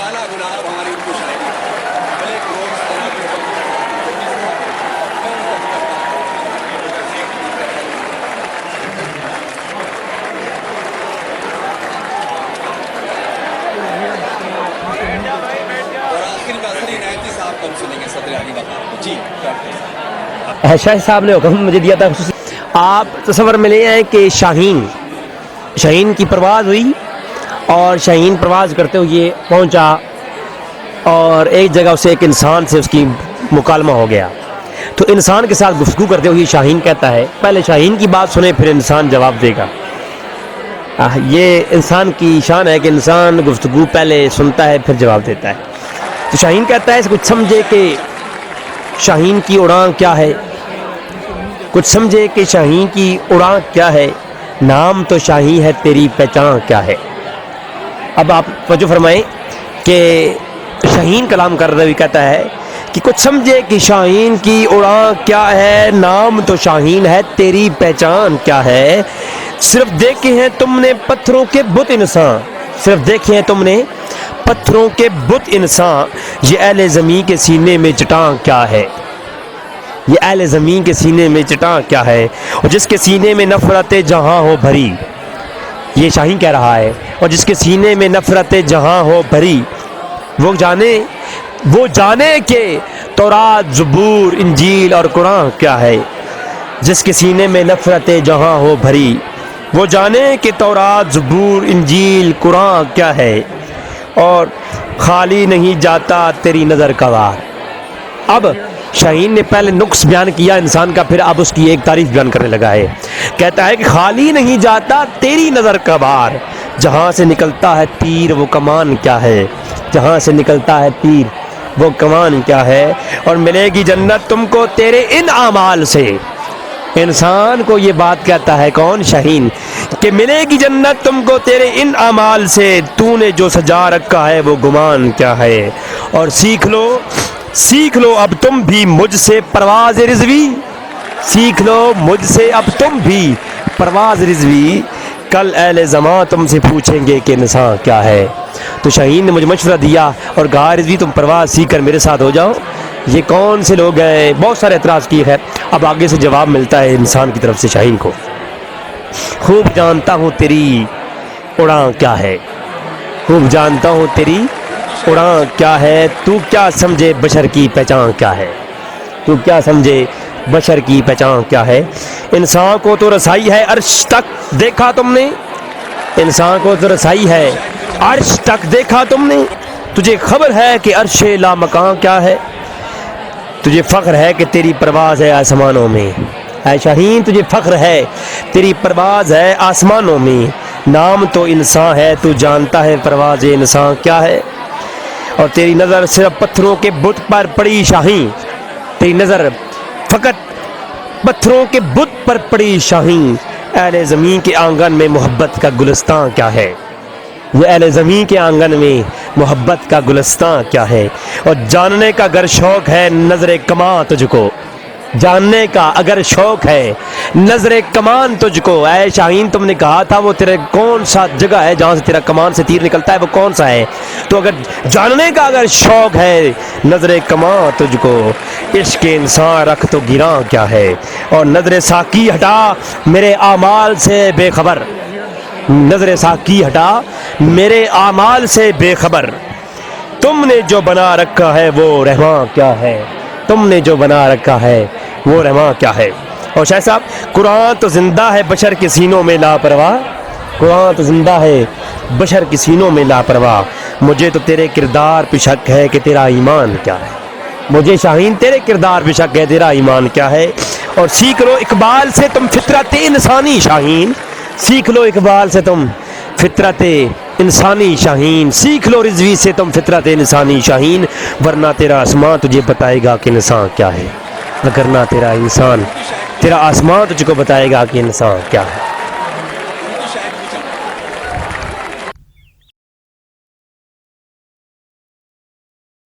सालाना गुनाह हमारी उनको शायरी भले रोज और आखिर में असली नायती साहब कब सुनेंगे सदर अली वक़ार जी शाह साहब ने हुक्म मुझे दिया था आप तस्वर में ले आए कि शाहीन की परवाज़ हुई और शाहीन परवाज़ करते हुए पहुंचा और एक जगह उसे एक इंसान से उसकी मुकालमा हो गया। तो इंसान के साथ गुफ्तगू करते हुए शाहीन कहता है, पहले शाहीन की बात सुने फिर इंसान जवाब देगा। ये इंसान की शान है कि इंसान गुफ्तगू पहले सुनता है फिर जवाब देता है। तो शाहीन कहता है कुछ समझे कि शाहीन की उड़ान क्या है, कुछ समझे कि शाहीन की उड़ान क्या है, नाम तो शाही है तेरी पहचान क्या है। अब आप तवज्जो फरमाएं कि शाहीन कलाम कर रहे हुए कहता है कि कुछ समझे कि शाहीन की उड़ान क्या है, नाम तो शाहीन है तेरी पहचान क्या है। सिर्फ देखे हैं तुमने पत्थरों के बुत इंसान, सिर्फ देखे हैं तुमने पत्थरों के बुत इंसान, ये अहले ज़मीं के सीने में चट्टान क्या है, ये अहले ज़मीं के सीने में चट्टान क्या है। और जिसके सीने में नफ़रत जहाँ हो भरी, ये शाहीन कह रहा है, और जिसके सीने में नफ़रत जहाँ हो भरी, वो जाने के तौरात ज़बूर इंजील और कुरान क्या है। जिसके सीने में नफ़रत जहाँ हो भरी, वो जाने कि तौरात ज़बूर इंजील कुरान क्या है। और खाली नहीं जाता तेरी नज़र का वार। अब शाहीन ने पहले नुक्स बयान किया इंसान का, फिर अब उसकी एक तारीफ बयान करने लगा है। कहता है कि खाली नहीं जाता तेरी नज़र का वार, जहाँ से निकलता है तीर वो कमान क्या है, जहाँ से निकलता है तीर वो कमान क्या है। और मिलेगी जन्नत तुमको तेरे इन आमाल से, इंसान को ये बात कहता है कौन, शाहीन, कि मिलेगी जन्नत तुमको तेरे इन अमाल से, तूने जो सजा रखा है वो गुमान क्या है। और सीख लो अब तुम भी मुझसे परवाज़ रिज़वी, सीख लो मुझसे अब तुम भी परवाज़ रिज़वी, कल अहले ज़मां तुमसे पूछेंगे कि इंसान क्या है। तो शाहीन ने मुझे मशवरा दिया और कहा रिज़वी तुम परवाज़ सीख कर मेरे साथ हो जाओ। ये कौन से लोग हैं, बहुत सारे एतराज़ किए हैं। अब आगे से जवाब मिलता है इंसान की तरफ से शाहीन को, खूब जानता हूँ तेरी उड़ान क्या है, खूब जानता हूँ तेरी उड़ान क्या है। तू क्या समझे बशर की पहचान क्या है, तू क्या समझे बशर की पहचान क्या है। इंसान को तो रसाई है अर्श तक देखा तुमने, इंसान को तो रसाई है अर्श तक देखा तुमने, तुझे खबर है कि अर्श लामकान क्या है। तुझे फ़ख्र है कि तेरी परवाज़ है आसमानों में, ऐ शाहीन तुझे फ़ख्र है तेरी परवाज़ है आसमानों में। नाम तो इंसान है तू जानता है परवाज़ इंसान क्या है। और तेरी नज़र सिर्फ पत्थरों के बुत पर पड़ी शाहीन, तेरी नज़र फ़कत पत्थरों के बुत पर पड़ी शाहीन। अहले ज़मीं के आंगन में मोहब्बत का गुलिस्तान क्या है, ये अहले ज़मीं के आंगन में मोहब्बत का गुलिस्तान क्या है। और जानने का अगर शौक़ है नज़र कमां तुझको, जानने का अगर शौक़ है नज़र कमान तुझको, ऐ शाहीन तुमने कहा था वो तेरे कौन सा जगह है जहाँ से तेरा कमान से तीर निकलता है वो कौन सा है। तो अगर जानने का अगर शौक़ है नज़र कमान तुझको, इश्क इंसान रख तो गिरां क्या है। और नज़र साकी हटा मेरे आमाल से बेखबर, नज़र साकी हटा मेरे आमाल से बेखबर, तुमने जो बना रखा है वो रहमान क्या है, तुमने जो बना रखा है वो रहमान क्या है। और शाह साहब कुरान तो ज़िंदा है बशर के सीनों में लापरवाह, कुरान तो ज़िंदा है बशर के सीनों में लापरवाह। मुझे तो तेरे किरदार पे शक है कि तेरा ईमान क्या है, मुझे शाहीन तेरे किरदार पे शक है तेरा ईमान क्या है। और सीख लो इकबाल से तुम फितरत इंसानी शाहीन, सीख लो इकबाल से तुम फितरत इंसानी शाहीन, सीख लो रिज़वी से तुम फितरत इंसानी शाहीन, वरना तेरा आसमां तुझे बताएगा कि इंसान क्या है, वरना तेरा आसमां तुझको बताएगा कि इंसान क्या है।